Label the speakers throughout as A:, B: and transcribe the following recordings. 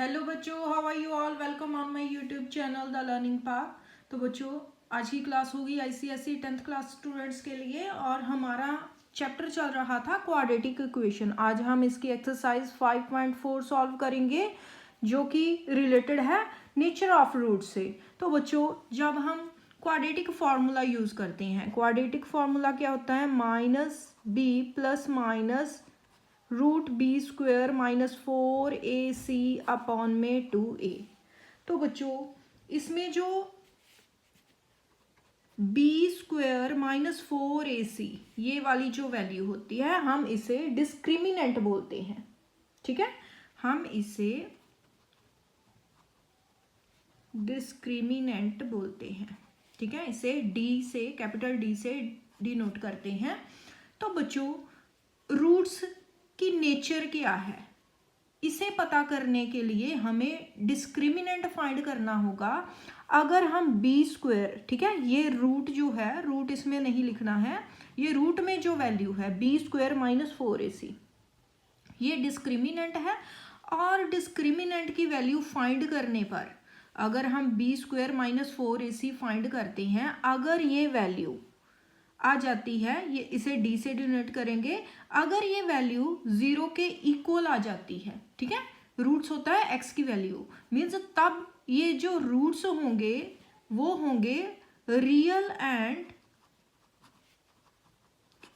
A: Hello बच्चों, how are you all. Welcome on my YouTube channel the learning path. तो बच्चों, आज की क्लास होगी आईसीएसई 10th क्लास स्टूडेंट्स के लिए और हमारा चैप्टर चल रहा था क्वाड्रेटिक इक्वेशन। आज हम इसकी एक्सरसाइज 5.4 सॉल्व करेंगे जो कि रिलेटेड है नेचर ऑफ रूट से। तो बच्चों, जब हम क्वाड्रेटिक फार्मूला यूज़ करते हैं, क्वाड्रेटिक फार्मूला क्या होता है, minus B plus minus root B square minus 4ac upon में 2a। तो बच्चों, इसमें जो बी स्क्वेयर माइनस 4ac ये वाली जो वैल्यू होती है, हम इसे डिस्क्रिमिनेंट बोलते हैं। ठीक है, हम इसे डिस्क्रिमिनेंट बोलते हैं। ठीक है, इसे डी से, कैपिटल डी से डिनोट करते हैं। तो बच्चों, रूट्स की नेचर क्या है, इसे पता करने के लिए हमें डिस्क्रिमिनेंट फाइंड करना होगा। अगर हम बी स्क्वेयर, ठीक है, ये रूट जो है, रूट इसमें नहीं लिखना है, ये रूट में जो वैल्यू है बी स्क्वेयर माइनस 4ac, ये डिस्क्रिमिनेंट है। और डिस्क्रिमिनेंट की वैल्यू फाइंड करने पर अगर हम B square minus 4ac find करते हैं, अगर ये वैल्यू आ जाती है, ये इसे डी से डिनोट करेंगे, अगर ये वैल्यू 0 के इक्वल आ जाती है, ठीक है, रूट्स होता है x की वैल्यू, मीन्स तब ये जो रूट्स होंगे वो होंगे real and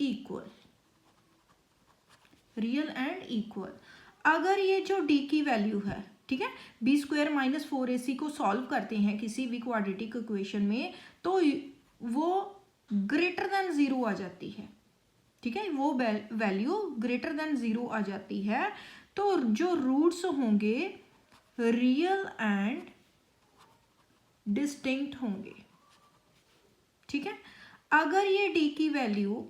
A: equal, real and equal. अगर ये जो d की वैल्यू है, ठीक है, बी स्क्वेयर माइनस 4ac को सॉल्व करते हैं किसी भी क्वाड्रेटिक इक्वेशन में, तो वो ग्रेटर देन 0 आ जाती है। ठीक है, वो वैल्यू ग्रेटर देन 0 आ जाती है। तो जो रूट्स होंगे रियल एंड डिस्टिंक्ट होंगे। ठीक है, अगर ये d की value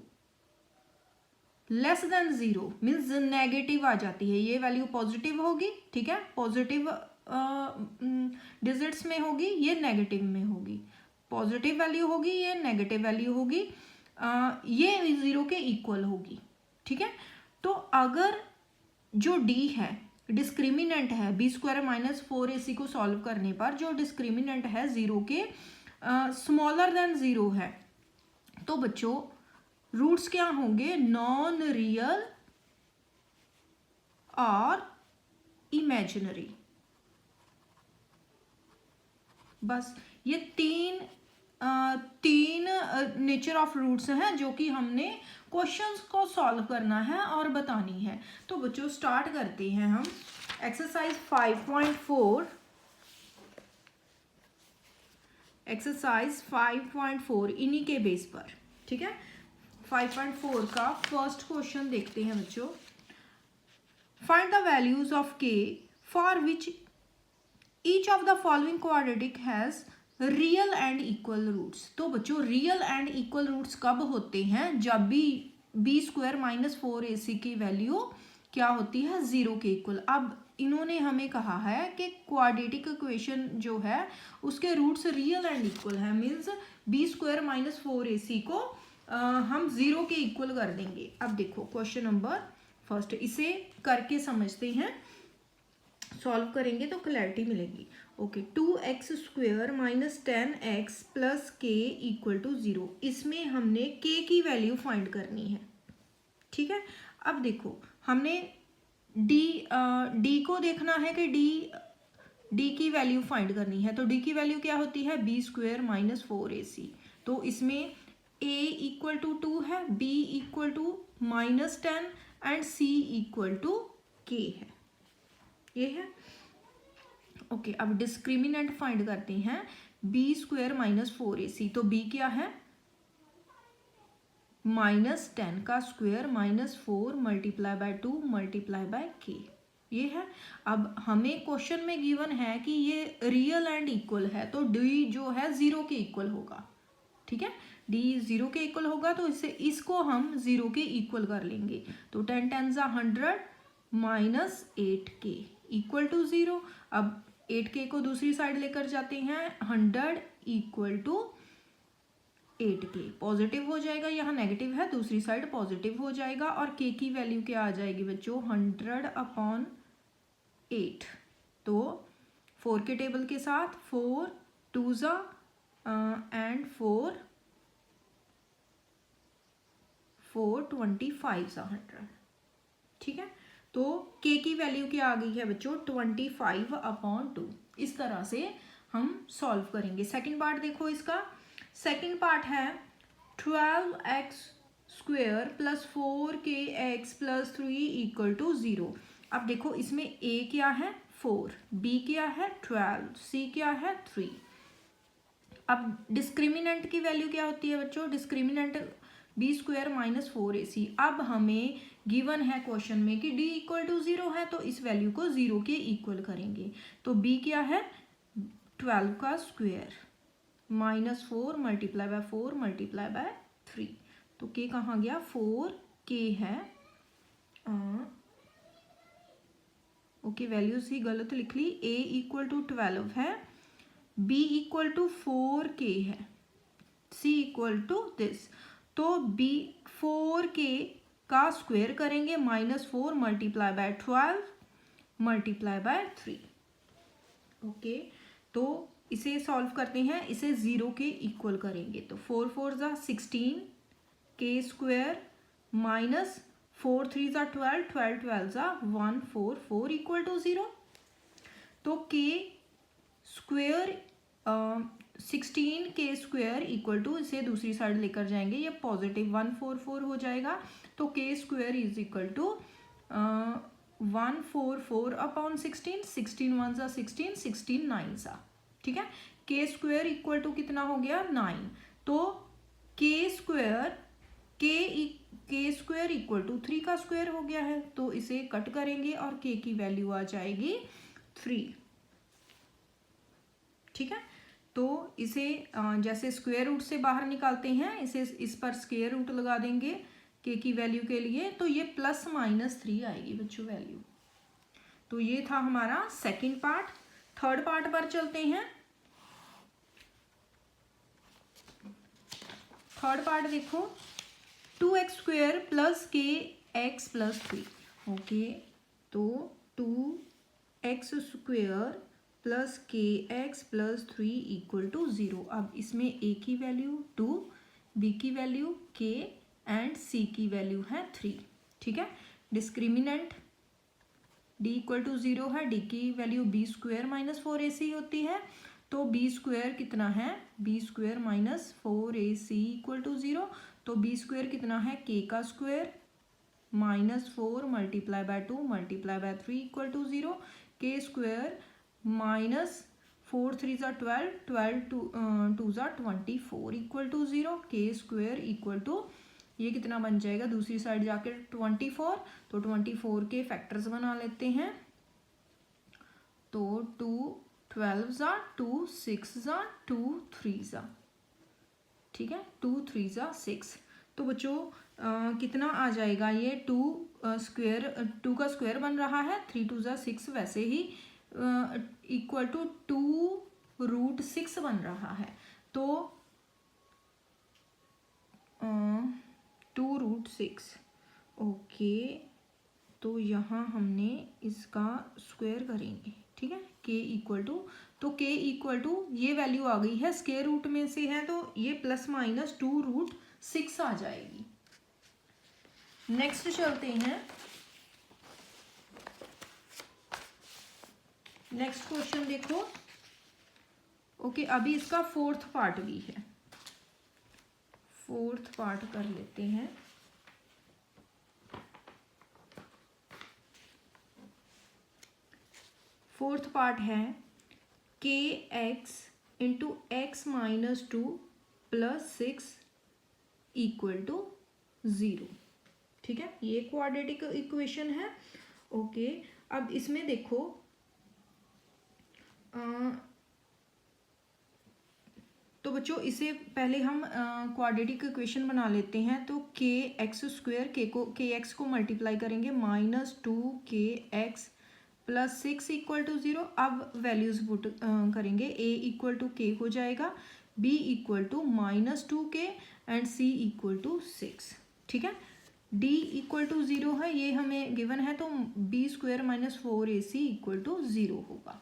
A: less than 0 means negative आ जाती है, ये वैल्यू पॉजिटिव होगी, ठीक है, पॉजिटिव डिजिट्स में होगी, ये नेगेटिव में होगी, पॉजिटिव वैल्यू होगी, ये नेगेटिव वैल्यू होगी, ये 0 के इक्वल होगी। ठीक है, तो अगर जो d है डिस्क्रिमिनेंट है, बी स्क्वायर माइनस 4ac को सॉल्व करने पर जो डिस्क्रिमिनेंट है 0 के स्मॉलर देन 0 है, तो बच्चों रूट्स क्या होंगे, नॉन रियल और इमेजिनरी। बस ये तीन नेचर ऑफ रूट्स हैं जो कि हमने क्वेश्चंस को सॉल्व करना है और बतानी है। तो बच्चों, स्टार्ट करते हैं हम एक्सरसाइज 5.4। एक्सरसाइज 5.4 इन्हीं के बेस पर। ठीक है, 5.4 का फर्स्ट क्वेश्चन देखते हैं बच्चों। Find the values of k for which each of the following quadratic has real and equal roots. तो बच्चों, रियल एंड इक्वल रूट्स कब होते हैं, जब भी बी स्क्वायर माइनस 4ac की वैल्यू क्या होती है, 0 के इक्वल। अब इन्होंने हमें कहा है कि क्वाड्रेटिक इक्वेशन जो है उसके रूट्स रियल एंड इक्वल है, means B square minus 4ac को हम 0 के इक्वल कर देंगे। अब देखो क्वेश्चन नंबर फर्स्ट, इसे करके समझते हैं, सॉल्व करेंगे तो क्लैरिटी मिलेगी। Okay, 2x square minus 10x plus k equal to 0, इसमें हमने k की वैल्यू फाइंड करनी है। ठीक है, अब देखो हमने d को देखना है कि d की वैल्यू फाइंड करनी है। तो d की वैल्यू क्या होती है, बी स्क्वेयर माइनस 4ac। तो इसमें a इक्वल टू 2 है, b equal to minus 10 and c equal to k है, ये है। ओके, अब डिस्क्रिमिनेंट फाइंड करते हैं, बी स्क्वेयर माइनस 4ac। तो b क्या है, माइनस 10 का square minus 4 multiply by 2 multiply by k, ये है। अब हमें क्वेश्चन में गिवन है कि ये रियल एंड इक्वल है, तो d जो है 0 के इक्वल होगा। ठीक है, d 0 के इक्वल होगा, तो इसको हम 0 के इक्वल कर लेंगे। तो 10 10 100 माइनस 8k इक्वल टू 0। अब 8k को दूसरी साइड लेकर जाते हैं, 100 इक्वल टू 8k, पॉजिटिव हो जाएगा, यहाँ नेगेटिव है, दूसरी साइड पॉजिटिव हो जाएगा। और k की वैल्यू क्या आ जाएगी बच्चों, 100 अपॉन 8। तो 4 के टेबल के साथ 4 2 ज़ा एंड 4 25 ज़ा 100, ठीक है। तो k की वैल्यू क्या आ गई है बच्चों 25/2। इस तरह से हम सॉल्व करेंगे। सेकंड पार्ट देखो इसका। सेकंड पार्ट है 12x² + 4kx + 3 = 0। अब देखो इसमें a क्या है 4, b क्या है 12, c क्या है 3। अब डिस्क्रिमिनेंट की वैल्यू क्या होती है बच्चों, डिस्क्रिमिनेंट b² - 4ac। अब हमें गिवन है क्वेश्चन में कि d = 0 है, तो इस वैल्यू को 0 के इक्वल करेंगे। तो b क्या है 12 का स्क्वायर -4 × 4 × 3। तो k कहाँ गया 4k है। ओके वैल्यूज ही गलत लिख ली। a = 12 है, b = 4k है, c = दिस। तो b 4k का स्क्वायर करेंगे -4 × 12 × 3। ओके तो इसे सॉल्व करते हैं, इसे 0 के इक्वल करेंगे। तो 4 4 ज़ा 16 k² -4 3 ज़ा 12 12 12 ज़ा 144 = 0। तो k² 16k² इसे दूसरी साइड लेकर जाएंगे, ये पॉजिटिव 144 हो जाएगा। तो k² = 144/16, 16 1 ज़ा 16, 16 9 ज़ा, ठीक है। k² = कितना हो गया 9। तो k² = 3 का स्क्वायर हो गया है, तो इसे कट करेंगे और k की वैल्यू आ जाएगी 3, ठीक है। तो इसे जैसे स्क्वायर रूट से बाहर निकालते हैं, इसे इस पर स्क्वायर रूट लगा देंगे k की वैल्यू के लिए, तो ये +-3 आएगी बच्चों वैल्यू। तो ये था हमारा सेकंड पार्ट। थर्ड पार्ट पर चलते हैं। थर्ड पार्ट देखो 2x² + kx + 3। ओके तो 2x² + kx + 3 = 0। अब इसमें a की वैल्यू 2, b की वैल्यू k एंड c की वैल्यू है 3, ठीक है। डिस्क्रिमिनेंट d = 0 है, d की वैल्यू b² - 4ac होती है। तो b² कितना है b² - 4ac = 0। तो b² कितना है k का स्क्वायर -4 × 2 × 3 = 0। k² -4 3 ज़ा 12 12 2 ज़ा 24 = 0। k² ये कितना बन जाएगा दूसरी साइड जाकर 24। तो 24 के फैक्टर्स बना लेते हैं। तो 2 12 ज़ा 2 6 ज़ा 2 3 ज़ा, ठीक है 2 3 ज़ा 6। तो बच्चों कितना आ जाएगा ये 2 का स्क्वायर बन रहा है, 3 2 ज़ा 6 वैसे ही = 2√6 बन रहा है। तो 2√6 ओके। तो यहाँ हमने इसका स्क्वायर करेंगे, ठीक है तो k ये वैल्यू आ गई है स्क्वायर रूट में से है, तो ये ±2√6 आ जाएगी। नेक्स्ट चलते हैं। नेक्स्ट क्वेश्चन देखो। ओके अभी इसका फोर्थ पार्ट भी है, फोर्थ पार्ट कर लेते हैं। फोर्थ पार्ट है kx × x - 2 + 6 = 0, ठीक है। ये क्वाड्रेटिक इक्वेशन है। ओके अब इसमें देखो तो बच्चों इसे पहले हम क्वाड्रेटिक इक्वेशन बना लेते हैं। तो kx² kx को मल्टीप्लाई करेंगे -2kx + 6 = 0। अब वैल्यूज पुट करेंगे, a = k हो जाएगा, b = -2k एंड c = 6, ठीक है। डी इक्वल टू ज़ीरो है, ये हमें गिवन है, तो B square minus 4ac equal to zero होगा।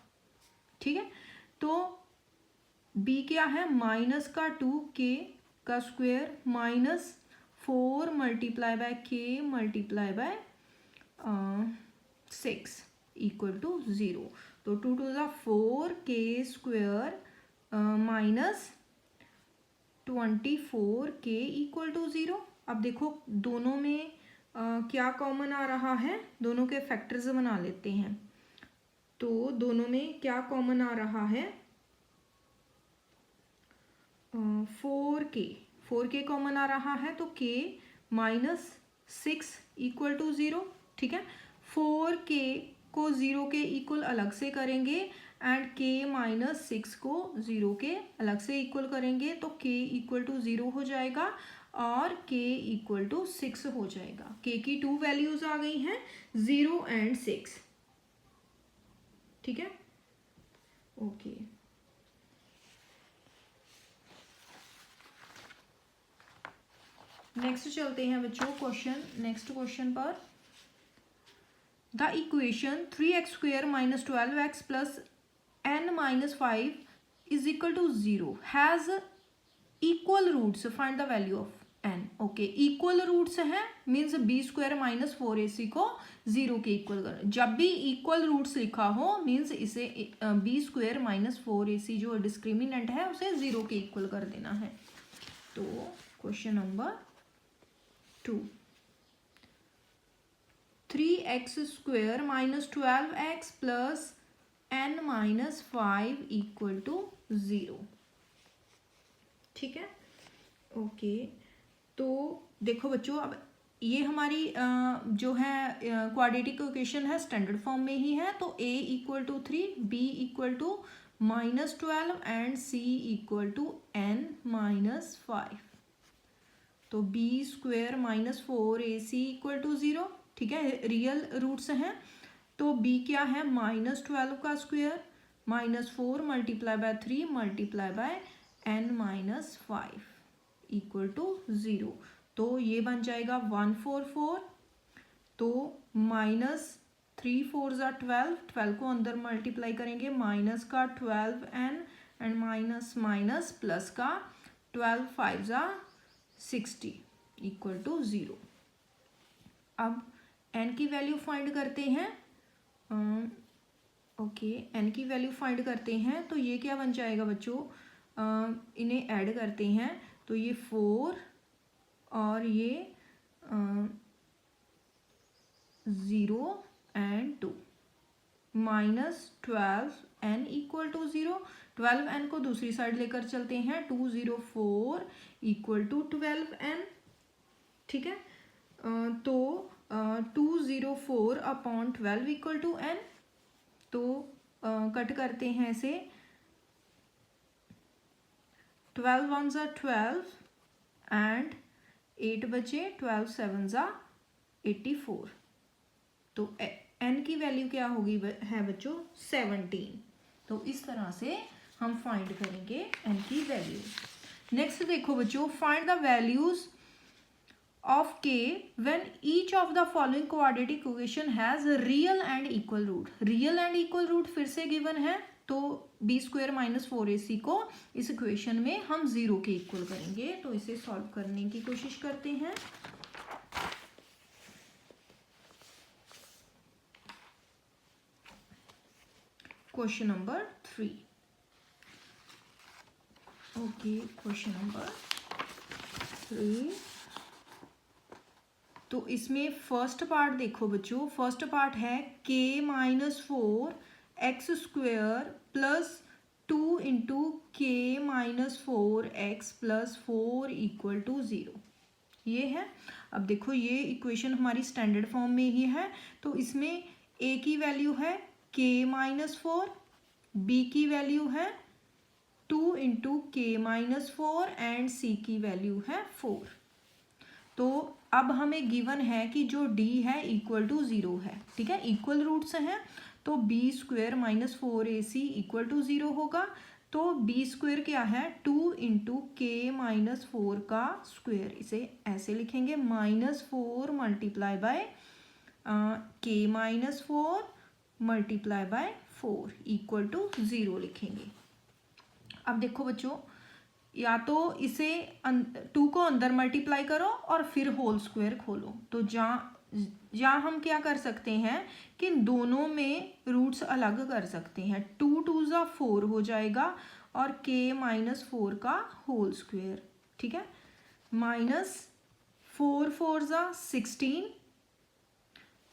A: ठीक है, तो बी क्या है, माइनस का 2k का square minus 4 multiply by k multiply by 6 equal to zero. तो 2 टू ज़ा 4k square minus 24k equal to zero. अब देखो दोनों में क्या कॉमन आ रहा है, दोनों के फैक्टर्स बना लेते हैं। तो दोनों में क्या कॉमन आ रहा है, 4k कॉमन आ रहा है, तो k minus 6 equal to zero. ठीक है, 4k को 0 के इक्वल अलग से करेंगे एंड k माइनस 6 को 0 के अलग से इक्वल करेंगे, तो k इक्वल टू 0 हो जाएगा और k इक्वल टू 6 हो जाएगा। k की 2 वैल्यूज आ गई हैं, 0 एंड 6। ठीक है, ओके। नेक्स्ट चलते हैं बच्चों नेक्स्ट क्वेश्चन पर। The equation 3x square minus 12x plus n minus 5 is equal to 0 has equal roots, find the value of n। Okay, equal roots हैं means B square minus 4ac को 0 के equal कर, जब भी equal roots लिखा हो means इसे B square minus 4ac जो डिस्क्रिमिनेंट है उसे 0 के इक्वल कर देना है। तो question number 2, 3x square minus 12x plus n minus 5 equal to 0। ठीक है, ओके। तो देखो बच्चों, अब ये हमारी जो है क्वाड्रेटिक इक्वेशन है, स्टैंडर्ड फॉर्म में ही है। तो a equal to 3, b equal to minus 12 and c equal to n minus 5। तो b square minus 4ac equal to 0। ठीक है, रियल रूट्स हैं। तो b क्या है, माइनस 12 का square minus 4 multiply by 3 multiply by n minus 5 equal to 0। तो ये बन जाएगा 144। तो माइनस 3 4 ज़ा 12 को अंदर मल्टीप्लाई करेंगे, माइनस का 12n and minus minus plus का 12 5 ज़ा 60 इक्वल टू 0। अब n की वैल्यू फाइंड करते हैं। ओके, n की वैल्यू फाइंड करते हैं, तो ये क्या बन जाएगा बच्चों, इन्हें ऐड करते हैं, तो ये 4 और ये 0 and 2 minus 12n equal to 0। 12n को दूसरी साइड लेकर चलते हैं, 204 इक्वल टू 12n। ठीक है, तो 204 अपॉन 12 इक्वल टू n। तो कट करते हैं इसे, 12 1 ज़ा 12 एंड 8 बचे, 12 7 ज़ा 84। तो n की वैल्यू क्या होगी है बच्चों, 17। तो इस तरह से हम फाइंड करेंगे n की वैल्यू। नेक्स्ट देखो बच्चों, find the values of k when each of the following quadratic equation has real and equal root। real and equal root फिर से given है, तो b स्क्वायर माइनस 4ac को इस इक्वेशन में हम 0 के इक्वल करेंगे। तो इसे सॉल्व करने की कोशिश करते हैं। Question number 3। Okay, question number 3। तो इसमें फर्स्ट पार्ट देखो बच्चों, फर्स्ट पार्ट है k minus 4 X square plus 2 into K minus 4 X plus 4 equal to 0। ये है। अब देखो ये इक्वेशन हमारी स्टैंडर्ड फॉर्म में ही है, तो इसमें a की वैल्यू है k माइनस 4, b की वैल्यू है 2 into K minus 4 and c की वैल्यू है 4। तो अब हमें गिवन है कि जो d है इक्वल टू 0 है। ठीक है, इक्वल रूट्स हैं, तो b square minus 4ac equal to 0 होगा। तो बी स्क्वायर क्या है 2 इंटू के माइनस 4 का स्क्वायर, इसे ऐसे लिखेंगे -4 multiply by K minus 4 multiply by 4 equal to 0 लिखेंगे। अब देखो बच्चों, या तो इसे 2 को अंदर मल्टीप्लाई करो और फिर होल स्क्वायर खोलो, तो जहाँ हम क्या कर सकते हैं कि दोनों में रूट्स अलग कर सकते हैं। 2 2 ज़ा 4 हो जाएगा और के माइनस 4 का होल स्क्वायर, ठीक है, -4 4 ज़ा 16,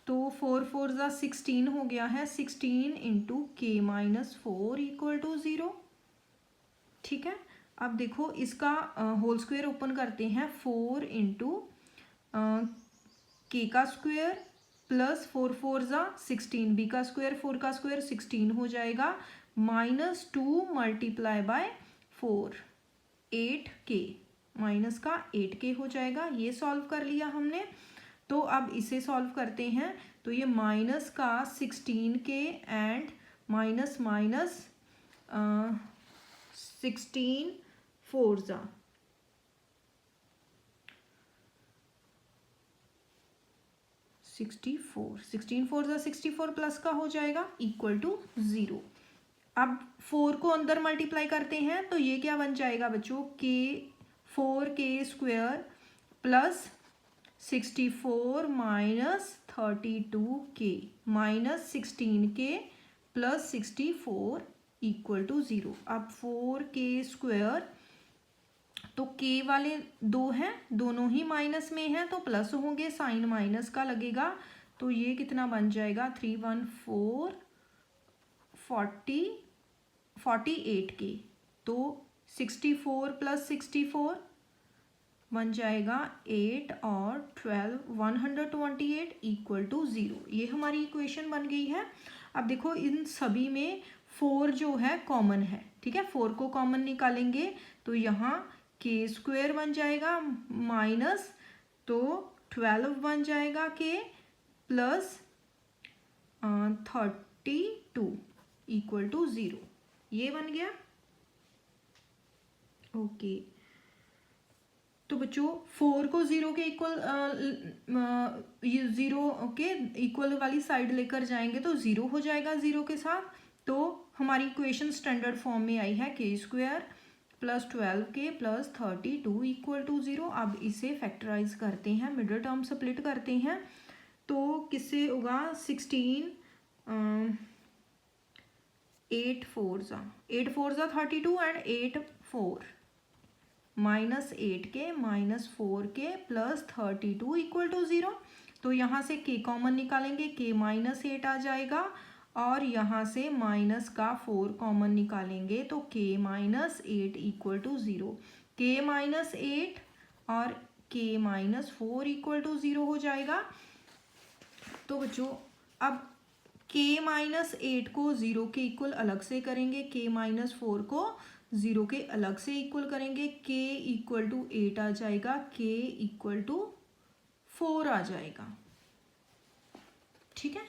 A: तो 4 4 ज़ा 16 हो गया है, 16 into K minus 4 equal to 0, ठीक है। अब देखो इसका होल स्क्वायर ओपन करते हैं, 4 इंटू के का स्क्वायर प्लस 4 4 ज़ा 16, बी का स्क्वायर 4 का स्क्वायर 16 हो जाएगा, -2 मल्टीप्लाई बाय 4 8k, माइनस का 8k हो जाएगा। ये सॉल्व कर लिया हमने। तो अब इसे सॉल्व करते हैं, तो ये माइनस का 16k एंड माइनस माइनस 16 4 ज़ा 64, 16 4 ज़ा 64 प्लस का हो जाएगा इक्वल टू 0। अब 4 को अंदर मल्टीप्लाई करते हैं, तो ये क्या बन जाएगा बच्चों, के 4k square plus 64 minus 32k minus 16k plus 64 equal to 0। अब 4k स्क्वायर, तो k वाले 2 हैं, दोनों ही माइनस में हैं, तो प्लस होंगे, साइन माइनस का लगेगा, तो ये कितना बन जाएगा 314 48k, तो 64 प्लस 64 बन जाएगा 8 और 12 128 इक्वल टू 0। ये हमारी इक्वेशन बन गई है। अब देखो इन सभी में 4 जो है कॉमन है, ठीक है, 4 को कॉमन निकालेंगे तो यहाँ के स्क्वायर बन जाएगा माइनस, तो 12 बन जाएगा के प्लस 32 इक्वल टू 0। ये बन गया। ओके, तो बच्चों 4 को 0 के इक्वल 0 के इक्वल वाली साइड लेकर जाएंगे तो 0 हो जाएगा 0 के साथ। तो हमारी इक्वेशन स्टैंडर्ड फॉर्म में आई है K square plus 12k plus 32 equal to 0। अब इसे फैक्टराइज करते हैं, मिडिल टर्म स्प्लिट करते हैं, तो किससे होगा 16 8 4 ज़ा 32 and 8 4 -8k minus 4k plus 32 equal to 0। तो यहाँ से k कॉमन निकालेंगे, k -8 आ जाएगा और यहाँ से माइनस का 4 कॉमन निकालेंगे तो k -8 इक्वल टू 0। k -8 और k -4 इक्वल टू 0 हो जाएगा। तो बच्चों अब k -8 को 0 के इक्वल अलग से करेंगे, k -4 को 0 के अलग से इक्वल करेंगे, k इक्वल टू 8 आ जाएगा, k इक्वल टू 4 आ जाएगा, ठीक है।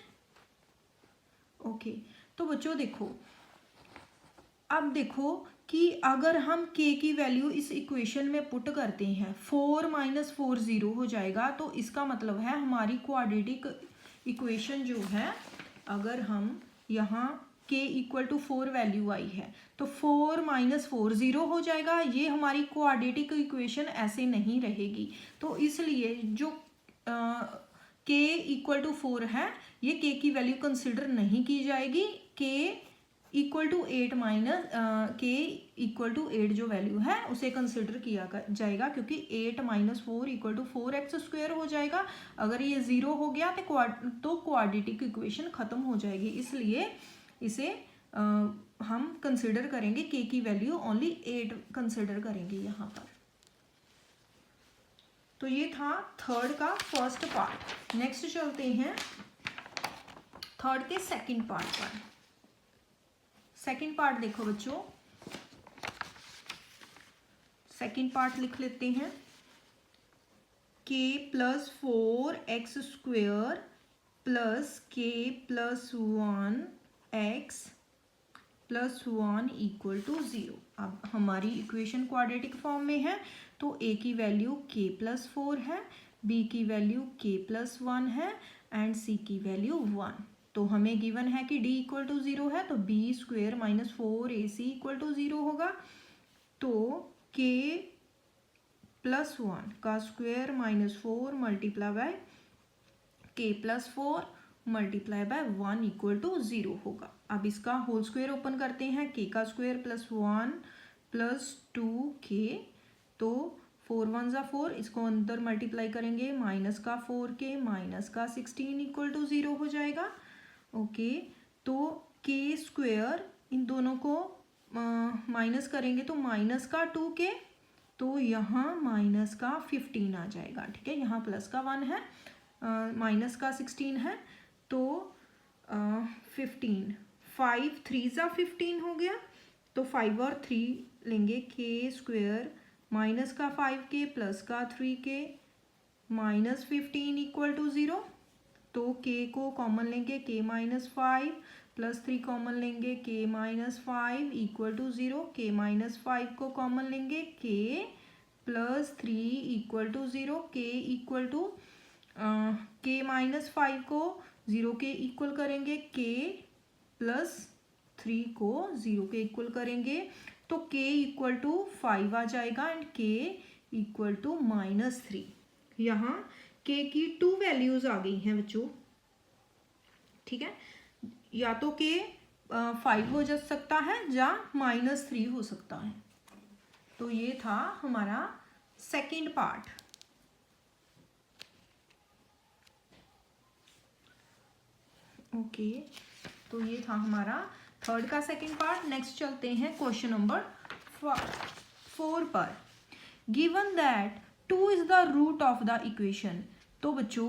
A: ओके, तो बच्चों देखो, अब देखो कि अगर हम k की वैल्यू इस इक्वेशन में पुट करते हैं 4 - 4 0 हो जाएगा, तो इसका मतलब है हमारी क्वाड्रेटिक इक्वेशन जो है, अगर हम यहाँ k इक्वल टू 4 वैल्यू आई है तो 4 - 4 0 हो जाएगा। ये हमारी क्वाड्रेटिक इक्वेशन ऐसे नहीं रहेगी, तो इसलिए जो k इक्वल टू 4 है ये k की वैल्यू कंसिडर नहीं की जाएगी। k equal to 8 minus k equal to 8 जो वैल्यू है उसे कंसिडर किया जाएगा, क्योंकि 8 - 4 इक्वल टू 4x² हो जाएगा। अगर ये 0 हो गया तो क्वाड्रेटिक इक्वेशन खत्म हो जाएगी, इसलिए इसे हम कंसिडर करेंगे k की वैल्यू ओनली 8 कंसिडर करेंगे यहाँ पर। तो ये था थर्ड का फर्स्ट पार्ट। नेक्स्ट चलते हैं थर्ड के सेकंड पार्ट पर। सेकंड पार्ट देखो बच्चों, सेकंड पार्ट लिख लेते हैं, k + 4x² + k + 1x plus 1 equal to 0। अब हमारी इक्वेशन क्वाड्रेटिक फॉर्म में है, तो ए की वैल्यू k प्लस 4 है, बी की वैल्यू k प्लस 1 है एंड सी की वैल्यू 1। तो हमें गिवन है कि d इक्वल टू 0 है, तो B square minus 4ac equal to 0 होगा। तो k प्लस 1 का square minus 4 multiply by k plus 4 multiply by 1 equal to 0 होगा। अब इसका होल स्क्वेयर ओपन करते हैं, k का स्क्वेयर प्लस 1 प्लस 2k, तो 4 1 ज़ा 4, इसको अंदर मल्टीप्लाई करेंगे, माइनस का 4k माइनस का 16 इक्वल टू 0 हो जाएगा। ओके, तो k स्क्वेयर इन दोनों को माइनस करेंगे तो माइनस का 2k, तो यहाँ माइनस का 15 आ जाएगा। ठीक है, यहाँ प्लस का 1 है, माइनस का 16 है, तो 15, 5 3 ज़ा 15 हो गया, तो 5 और 3 लेंगे, k स्क्वेयर माइनस का 5k प्लस का 3k माइनस 15 इक्वल टू 0। तो k को कॉमन लेंगे, k माइनस 5 प्लस 3 कॉमन लेंगे, k minus 5 equal to 0। k minus 5 को कॉमन लेंगे, k plus 3 equal to 0। k equal to k minus 5 को 0 के इक्वल करेंगे, k प्लस 3 को 0 के इक्वल करेंगे, तो k इक्वल टू 5 आ जाएगा and k equal to minus 3। यहाँ k की 2 वैल्यूज आ गई हैं बच्चों। ठीक है, या तो k 5 हो जा सकता है या माइनस 3 हो सकता है। तो ये था हमारा सेकंड पार्ट। ओके, तो ये था हमारा थर्ड का सेकंड पार्ट। नेक्स्ट चलते हैं क्वेश्चन नंबर 4 पर। Given that 2 is the root of the equation. तो बच्चों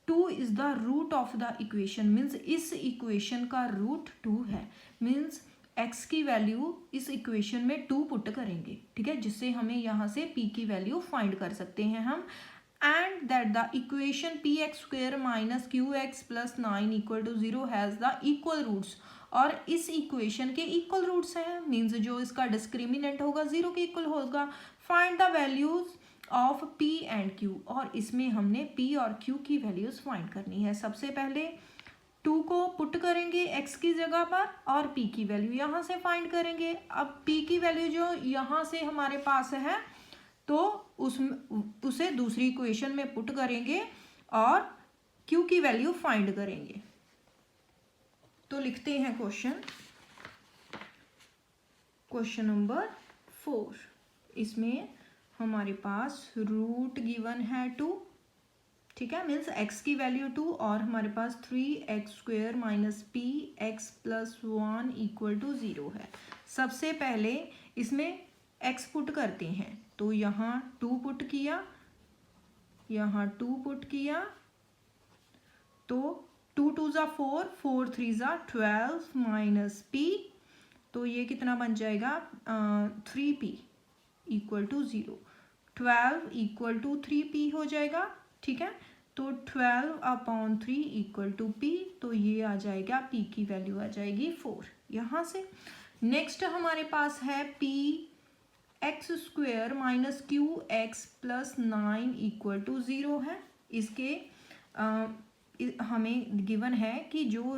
A: 2 is the root of the equation means इस इक्वेशन का रूट 2 है, मीन्स x की वैल्यू इस इक्वेशन में 2 पुट करेंगे। ठीक है, जिससे हमें यहाँ से p की वैल्यू फाइंड कर सकते हैं हम। And that the equation P X square minus Q X plus 9 equal to 0 has the equal roots. और इस इक्वेशन के इक्वल रूट्स हैं, मीन्स जो इसका डिस्क्रिमिनेंट होगा 0 के इक्वल होगा। Find the values of p and q, और इसमें हमने p और q की वैल्यूज फाइंड करनी है। सबसे पहले 2 को पुट करेंगे x की जगह पर और p की वैल्यू यहाँ से फाइंड करेंगे। अब p की वैल्यू जो यहाँ से हमारे पास है, तो उसे दूसरी इक्वेशन में पुट करेंगे और q की वैल्यू फाइंड करेंगे। तो लिखते हैं क्वेश्चन नंबर 4। इसमें हमारे पास रूट गिवन है 2। ठीक है, मीन्स x की वैल्यू 2 और हमारे पास 3x square minus P X plus 1 equal to 0 है। सबसे पहले इसमें x पुट करते हैं, तो यहाँ 2 पुट किया, यहाँ 2 पुट किया, तो 2 2 ज़ा 4, 4 3 ज़ा 12 माइनस p, तो ये कितना बन जाएगा 3p equal to 0। 12 equal to 3p हो जाएगा। ठीक है, तो 12/3 इक्वल टू p, तो ये आ जाएगा p की वैल्यू आ जाएगी 4 यहाँ से। नेक्स्ट हमारे पास है p X square minus Q X plus 9 equal to 0 है। इसके हमें गिवन है कि जो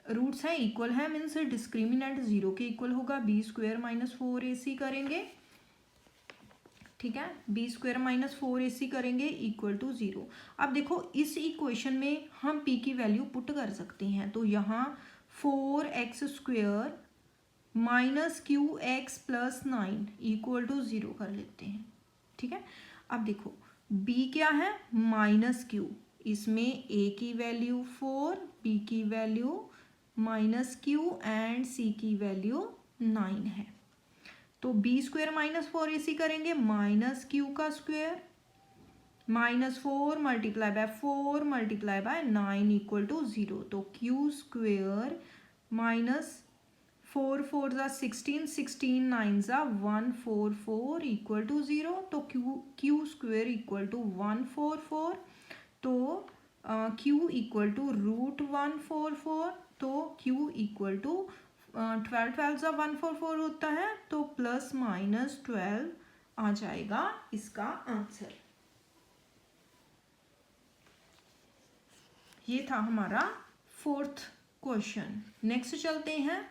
A: रूट्स हैं इक्वल है, मीन्स डिस्क्रिमिनेंट 0 के इक्वल होगा। बी स्क्वेयर माइनस 4ac करेंगे। ठीक है, बी स्क्वेयर माइनस 4ac करेंगे इक्वल टू 0। अब देखो इस इक्वेशन में हम p की वैल्यू पुट कर सकते हैं, तो यहाँ 4x square minus Q X plus 9 equal to 0 कर लेते हैं। ठीक है, अब देखो b क्या है माइनस क्यू, इसमें a की वैल्यू 4, b की value minus Q and c की वैल्यू 9 है। तो b स्क्वेयर माइनस 4ac करेंगे, माइनस क्यू का square minus 4 multiply by 4 multiply by 9 equal to 0। तो क्यू स्क्वेयर माइनस 4 4 ज़ा 16, 16 9 ज़ा 144 इक्वल टू 0। तो क्यू स्क्वेयर इक्वल टू 144, तो क्यू इक्वल टू रूट 144, तो क्यू इक्वल टू 12 12 सा 144 होता है, तो प्लस माइनस 12 आ जाएगा इसका आंसर। ये था हमारा फोर्थ क्वेश्चन। नेक्स्ट चलते हैं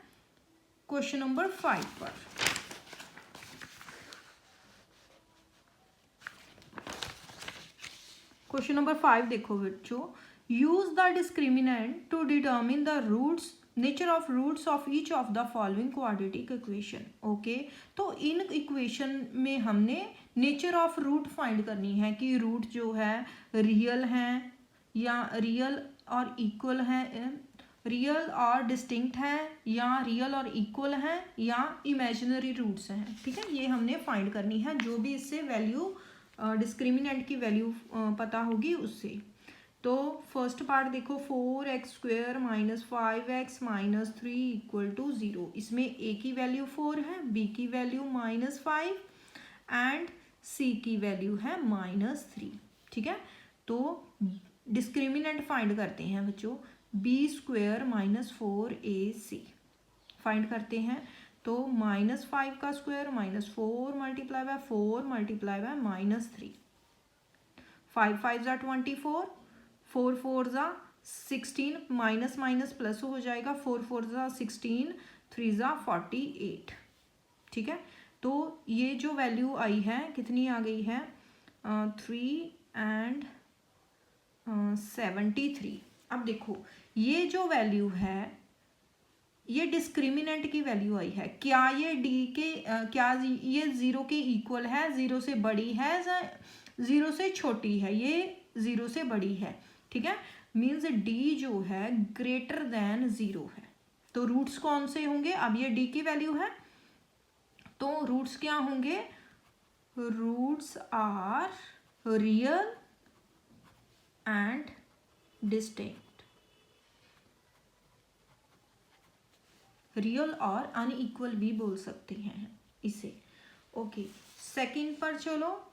A: क्वेश्चन नंबर 5 पर। क्वेश्चन नंबर 5 देखो बच्चों, use the discriminant to determine the roots nature of roots of each of the following quadratic equation. Okay, तो इन इक्वेशन में हमने नेचर ऑफ रूट फाइंड करनी है कि रूट जो है रियल हैं या रियल और इक्वल है, रियल और डिस्टिंक्ट है, या रियल और इक्वल है, या इमेजिनरी रूट्स हैं। ठीक है, ये हमने फाइंड करनी है, जो भी इससे वैल्यू डिस्क्रिमिनेंट की वैल्यू पता होगी उससे। तो फर्स्ट पार्ट देखो, 4x² minus 5x minus 3 equal to 0। इसमें a की वैल्यू 4 है, b की वैल्यू -5 एंड c की वैल्यू है -3। ठीक है, तो डिस्क्रिमिनेंट फाइंड करते हैं बच्चों, b² माइनस 4ac फाइंड करते हैं। तो -5 का square -4 multiply by 4 multiply by -3, 5 5 ज़ा 24, 4 4 ज़ा 16, माइनस माइनस प्लस हो जाएगा, 4 4 ज़ा 16, 3 ज़ा 48। ठीक है, तो ये जो वैल्यू आई है कितनी आ गई है, 3 एंड 73। अब देखो ये जो वैल्यू है ये डिस्क्रिमिनेंट की वैल्यू आई है। क्या ये डी के क्या ये 0 के इक्वल है, 0 से बड़ी है, 0 से छोटी है, ये 0 से बड़ी है। ठीक है, मीन्स डी जो है ग्रेटर देन 0 है। तो रूट्स कौन से होंगे, अब ये डी की वैल्यू है तो रूट्स क्या होंगे, roots are real and distinct, real और अनइक्वल भी बोल सकते हैं इसे। ओके, सेकंड पर चलो।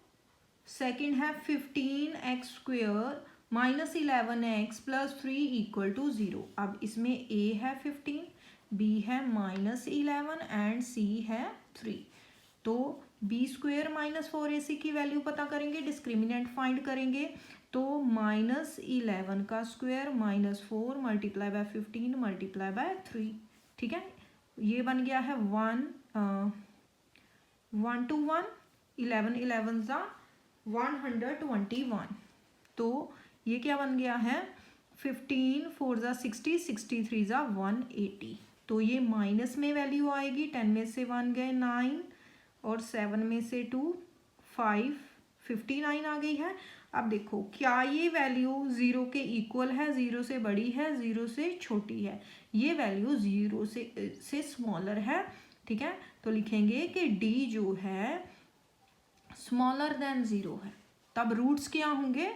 A: सेकंड है 15x² minus 11x plus 3 equal to 0। अब इसमें a है 15, b है -11 एंड c है 3। तो b² माइनस 4ac की वैल्यू पता करेंगे, डिस्क्रिमिनेंट फाइंड करेंगे। तो -11 का square -4 multiply bye 15 multiply by 3। ठीक है, ये बन गया है 1 to 1, 11 11 ज़ा 121। तो ये क्या बन गया है, 15 4 ज़ा 60, 63 ज़ा 180। तो ये माइनस में वैल्यू आएगी, 10 में से 1 गए 9 और 7 में से 2 5, 59 आ गई है। अब देखो क्या ये वैल्यू 0 के इक्वल है, 0 से बड़ी है, 0 से छोटी है, ये वैल्यू 0 से स्मॉलर है। ठीक है, तो लिखेंगे कि d जो है स्मॉलर देन 0 है। तब रूट्स क्या होंगे,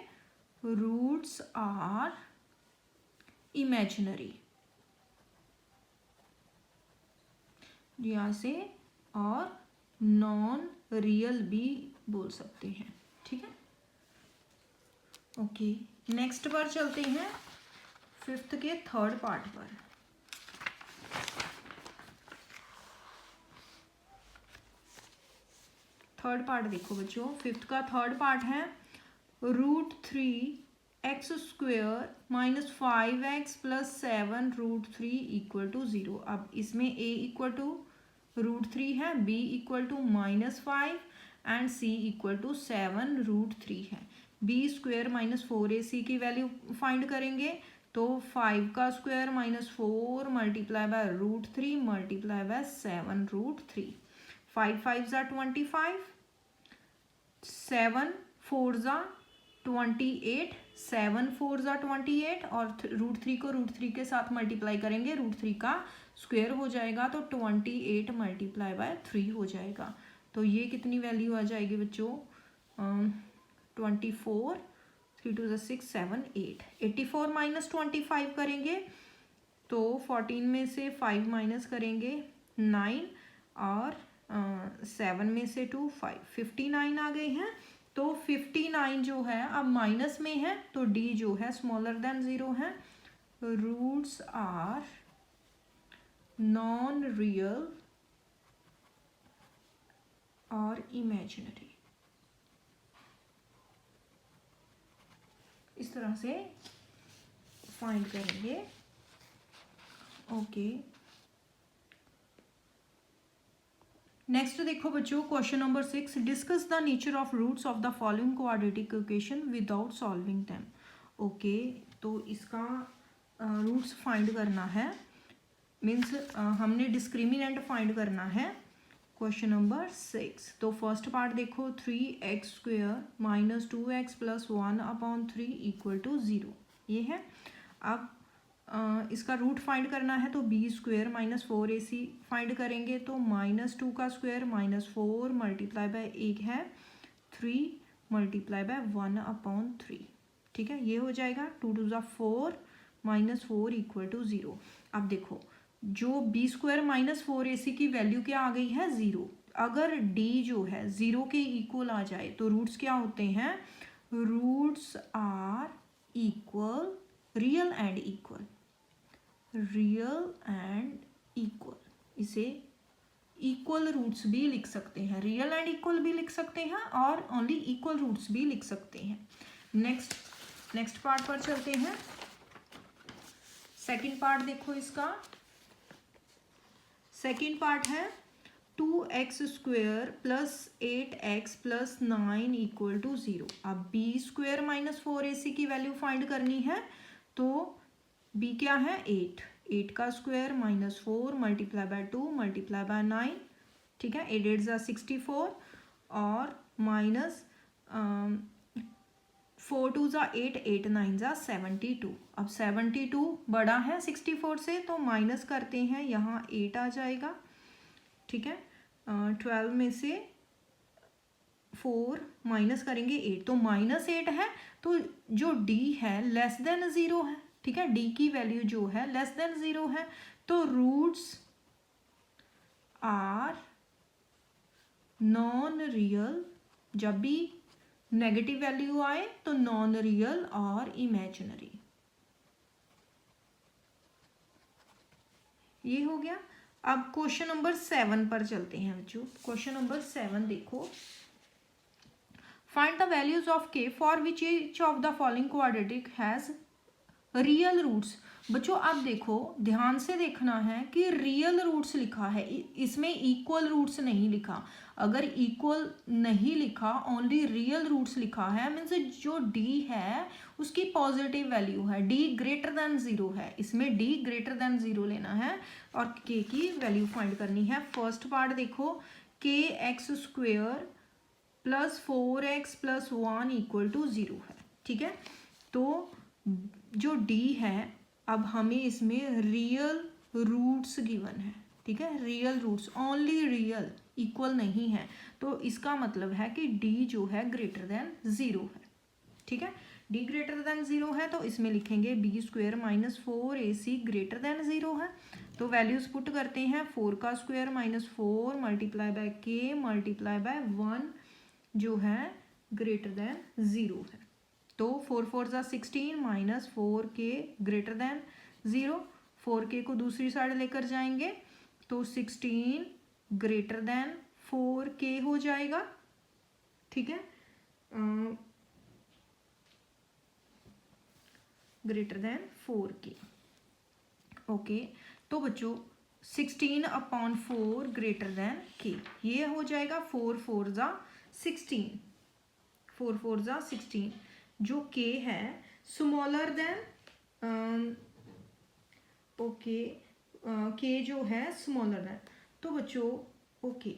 A: रूट्स आर इमेजिनरी, यहाँ से, और नॉन रियल भी बोल सकते हैं। ठीक है, ओके, नेक्स्ट पर चलते हैं, फिफ्थ के थर्ड पार्ट पर। थर्ड पार्ट देखो बच्चों, फिफ्थ का थर्ड पार्ट है √3x² minus 5x plus 7 √3 equal to 0। अब इसमें a इक्वल टू √3 है, b equal to -5 and c equal to 7 √3 है। b² माइनस 4ac की वैल्यू फाइंड करेंगे। तो 5 का square -4 multiply by √3 multiply bye 7 √3, 5 5 ज़ा 25, 7 4 ज़ा 28, 7 4 ज़ा 28 और √3 को √3 के साथ मल्टीप्लाई करेंगे, √3 का स्क्वायर हो जाएगा तो 28 मल्टीप्लाई बाय 3 हो जाएगा। तो ये कितनी वैल्यू आ जाएगी बच्चों, 24, 3 2 6 7 8, 84 माइनस 25 करेंगे तो 14 में से 5 माइनस करेंगे 9 और 7 में से 2 5, 59 आ गए हैं। तो 59 जो है अब माइनस में है तो d जो है स्मॉलर देन 0 है। रूट्स आर नॉन रियल और इमेजिनरी। इस तरह से फाइंड करेंगे। ओके, नेक्स्ट देखो बच्चों, question number 6, discuss the nature of roots of the following quadratic equation without solving them. Okay, तो इसका रूट्स फाइंड करना है, मीन्स हमने डिस्क्रिमिनेंट फाइंड करना है। क्वेश्चन नंबर 6, तो फर्स्ट पार्ट देखो, 3x² minus 2x plus 1/3 equal to 0, ये है। अब इसका रूट फाइंड करना है, तो b² माइनस 4ac फाइंड करेंगे, तो -2 का स्क्वायर -4 मल्टीप्लाई बाय एक है 3 मल्टीप्लाई बाय 1/3, ठीक है, ये हो जाएगा 2 2 ज़ा 4 -4 इक्वल टू 0। अब देखो, जो b² माइनस 4ac की वैल्यू क्या आ गई है, 0। अगर d जो है 0 के इक्वल आ जाए तो रूट्स क्या होते हैं, roots are equal, real and equal, real and equal. इसे इक्वल रूट्स भी लिख सकते हैं, रियल एंड इक्वल भी लिख सकते हैं और ओनली इक्वल रूट्स भी लिख सकते हैं। नेक्स्ट पार्ट पर चलते हैं। सेकंड पार्ट देखो, इसका सेकंड पार्ट है 2x² plus 8x plus 9 equal to 0। अब b² माइनस 4ac की वैल्यू फाइंड करनी है, तो b क्या है, 8 का square -4 multiply by 2 multiply by 9, ठीक है, 8 8 ज़ा 64 और माइनस 4 2 ज़ा 8 8 9 ज़ा 72। अब 72 बड़ा है 64 से, तो माइनस करते हैं, यहाँ 8 आ जाएगा, ठीक है। 12 में से 4 माइनस करेंगे 8, तो -8 है, तो जो d है लेस देन 0 है, ठीक है, d की वैल्यू जो है लेस देन 0 है, तो रूट्स आर नॉन रियल। जब भी नेगेटिव वैल्यू आए तो नॉन रियल और इमेजिनरी, ये हो गया। अब क्वेश्चन नंबर 7 पर चलते हैं बच्चों। क्वेश्चन नंबर 7 देखो, find the values of k for which each of the following quadratic has real roots. बच्चों आप देखो, ध्यान से देखना है कि रियल रूट्स लिखा है, इसमें इक्वल रूट्स नहीं लिखा। अगर इक्वल नहीं लिखा, ओनली रियल रूट्स लिखा है, मीन्स जो d है उसकी पॉजिटिव वैल्यू है, d ग्रेटर देन 0 है, इसमें d ग्रेटर देन 0 लेना है और k की वैल्यू फाइंड करनी है। फर्स्ट पार्ट देखो, kx² plus 4x plus 1 equal to 0 है, ठीक है। तो जो d है, अब हमें इसमें रियल रूट्स गिवन है, ठीक है, real roots, only real, equal नहीं है, तो इसका मतलब है कि d जो है ग्रेटर देन 0 है, ठीक है। d ग्रेटर देन 0 है, तो इसमें लिखेंगे b² minus 4ac greater then 0 है, तो वैल्यूज पुट करते हैं, 4 का square -4 multiply by k multiply by 1 जो है ग्रेटर देन 0 है, तो 4 4 ज़ा 16 minus 4k greater than 0, 4k को दूसरी साइड लेकर जाएंगे तो 16 ग्रेटर देन 4k हो जाएगा, ठीक है, ग्रेटर देन 4k। ओके, तो बच्चों 16/4 ग्रेटर देन k, ये हो जाएगा 4 4 ज़ा 16, 4 4 ज़ा 16, जो k है स्मॉलर देन, ओके, k जो है स्मॉलर देन, तो बच्चों ओके,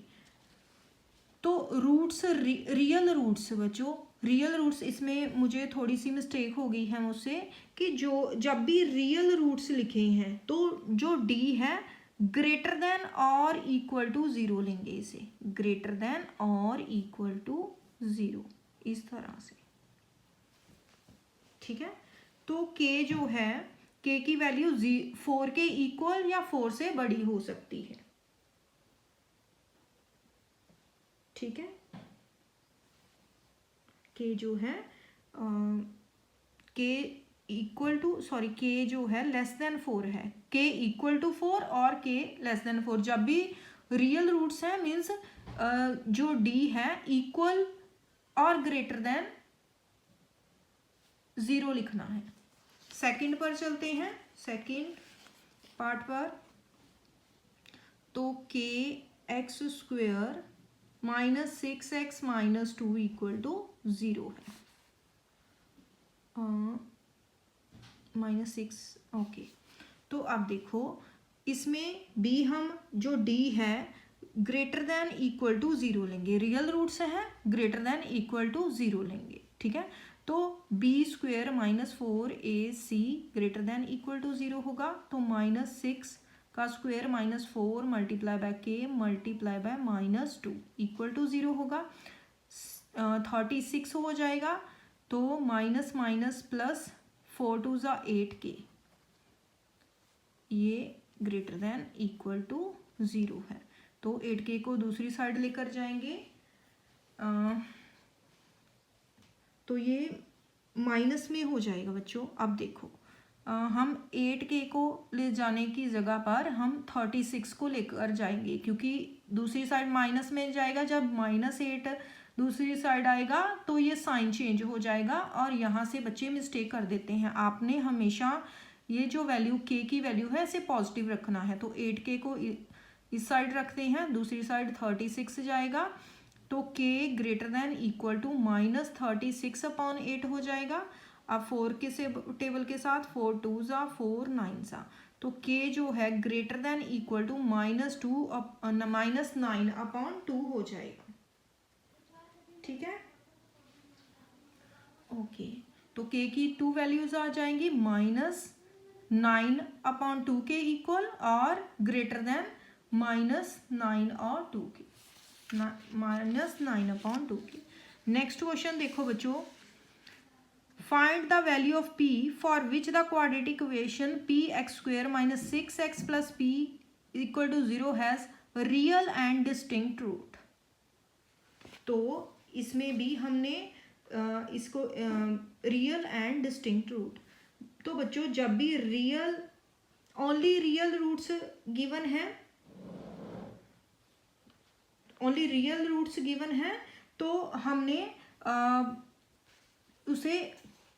A: तो रूट्स रियल रूट्स, बच्चों रियल रूट्स, इसमें मुझे थोड़ी सी मिस्टेक हो गई है मुझसे, कि जो जब भी रियल रूट्स लिखे हैं तो जो d है ग्रेटर देन और इक्वल टू 0 लेंगे, इसे ग्रेटर देन और इक्वल टू 0, इस तरह से, ठीक है। तो k जो है, k की वैल्यू 4 के इक्वल या 4 से बड़ी हो सकती है, ठीक है। k जो है k इक्वल टू सॉरी के जो है लेस देन 4 है, के इक्वल टू 4 और के लेस देन 4, जब भी रियल रूट्स हैं मीन्स जो डी है इक्वल और ग्रेटर देन 0 लिखना है। सेकंड पर चलते हैं, सेकंड पार्ट पर। तो K X square minus 6x minus 2 equal to 0 है, -6 ओके। तो अब देखो इसमें भी हम जो d है ग्रेटर देन इक्वल टू 0 लेंगे, रियल रूट्स है ग्रेटर देन इक्वल टू 0 लेंगे, ठीक है। तो b square minus 4ac greater than equal to 0 होगा, तो -6 का square -4 multiply by K multiply by -2 equal to 0 होगा, 36 हो जाएगा। तो माइनस माइनस प्लस 4 2 ज़ा 8k, ये ग्रेटर देन इक्वल टू 0 है। तो 8k को दूसरी साइड लेकर जाएंगे, तो ये माइनस में हो जाएगा बच्चों। अब देखो हम 8k को ले जाने की जगह पर हम 36 को लेकर जाएंगे, क्योंकि दूसरी साइड माइनस में जाएगा। जब -8 दूसरी साइड आएगा तो ये साइन चेंज हो जाएगा और यहाँ से बच्चे मिस्टेक कर देते हैं। आपने हमेशा ये जो वैल्यू k की वैल्यू है इसे पॉजिटिव रखना है। तो 8k को इस साइड रखते हैं, दूसरी साइड 36 जाएगा, तो k greater than equal to -36/8 हो जाएगा। अब 4 के से टेबल के साथ 4 2 ज़ा 4 9 ज़ा, तो k जो है ग्रेटर देन इक्वल टू -9/2 हो जाएगा, ठीक है ओके। तो k की 2 वैल्यूज आ जाएंगी, -9/2 के इक्वल और ग्रेटर देन -9 और 2 के, -9/2 के। नेक्स्ट क्वेश्चन देखो बच्चों, find the value of p for which the quadratic equation px² - 6x + p = 0 has real and distinct root. तो इसमें भी हमने इसको रियल एंड डिस्टिंक्ट रूट, तो बच्चों जब भी real only real roots given है, ओनली रियल रूट्स गिवन है, तो हमने उसे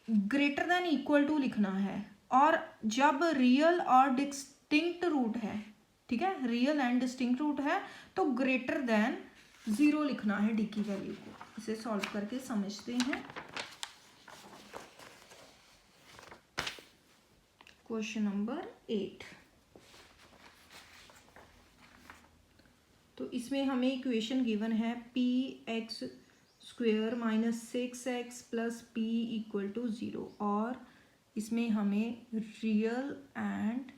A: ग्रेटर देन इक्वल टू लिखना है। और जब रियल और डिस्टिंक्ट रूट है, ठीक है, रियल एंड डिस्टिंक्ट रूट है, तो ग्रेटर देन 0 लिखना है डी की वैल्यू को। इसे सॉल्व करके समझते हैं। क्वेश्चन नंबर 8, तो इसमें हमें इक्वेशन गिवन है px² - 6x + p = 0 और इसमें हमें real and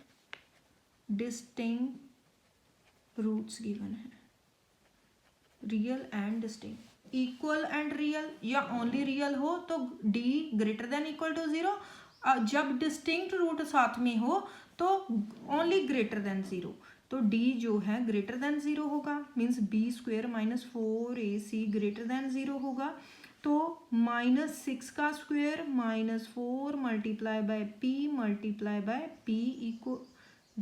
A: distinct roots given है। Real and distinct, equal and real या ओनली रियल हो तो d greater than equal to 0, जब डिस्टिंक्ट रूट साथ में हो तो ओनली ग्रेटर देन 0। तो d जो है ग्रेटर देन 0 होगा, means b² - 4ac greater then 0 होगा। तो -6 का square -4 multiply bye p multiply by p equal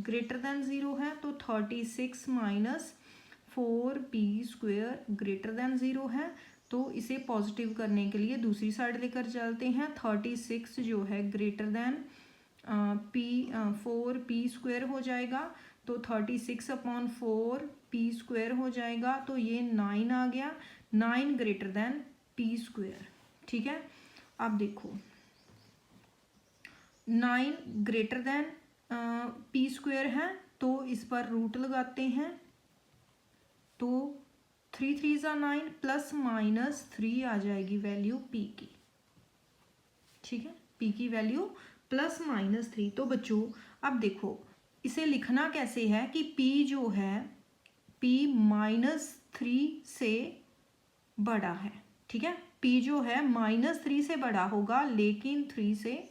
A: greater than 0 है, तो 36 - 4p² ग्रेटर देन 0 है। तो इसे पॉजिटिव करने के लिए दूसरी साइड लेकर चलते हैं। 36 जो है ग्रेटर देन 4p² हो जाएगा, तो 36/4p² हो जाएगा, तो ये 9 आ गया, 9 ग्रेटर देन p², ठीक है। अब देखो 9 ग्रेटर देन p² है, तो इस पर रूट लगाते हैं, तो 3 3 ज़ा 9 ±3 आ जाएगी वैल्यू p की, ठीक है, p की वैल्यू +-3। तो बच्चों अब देखो इसे लिखना कैसे है कि p जो है p -3 से बड़ा है, ठीक है, p जो है -3 से बड़ा होगा लेकिन 3 से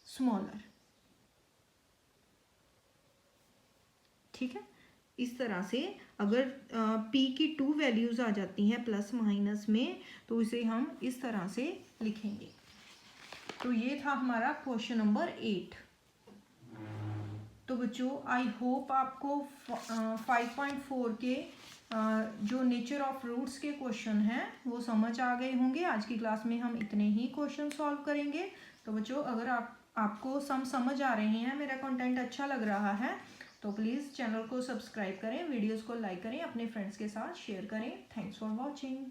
A: स्मॉलर, ठीक है। इस तरह से अगर p की 2 वैल्यूज आ जाती हैं प्लस माइनस में, तो इसे हम इस तरह से लिखेंगे। तो तो ये था हमारा क्वेश्चन नंबर 8। तो बच्चों आई होप आपको 5.4 के जो नेचर ऑफ रूट्स के क्वेश्चन हैं वो समझ आ गए होंगे। आज की क्लास में हम इतने ही क्वेश्चन सॉल्व करेंगे। तो बच्चों अगर आपको समझ आ रहे हैं, मेरा कंटेंट अच्छा लग रहा है, तो प्लीज़ चैनल को सब्सक्राइब करें, वीडियोस को लाइक करें, अपने फ्रेंड्स के साथ शेयर करें। Thanks for watching.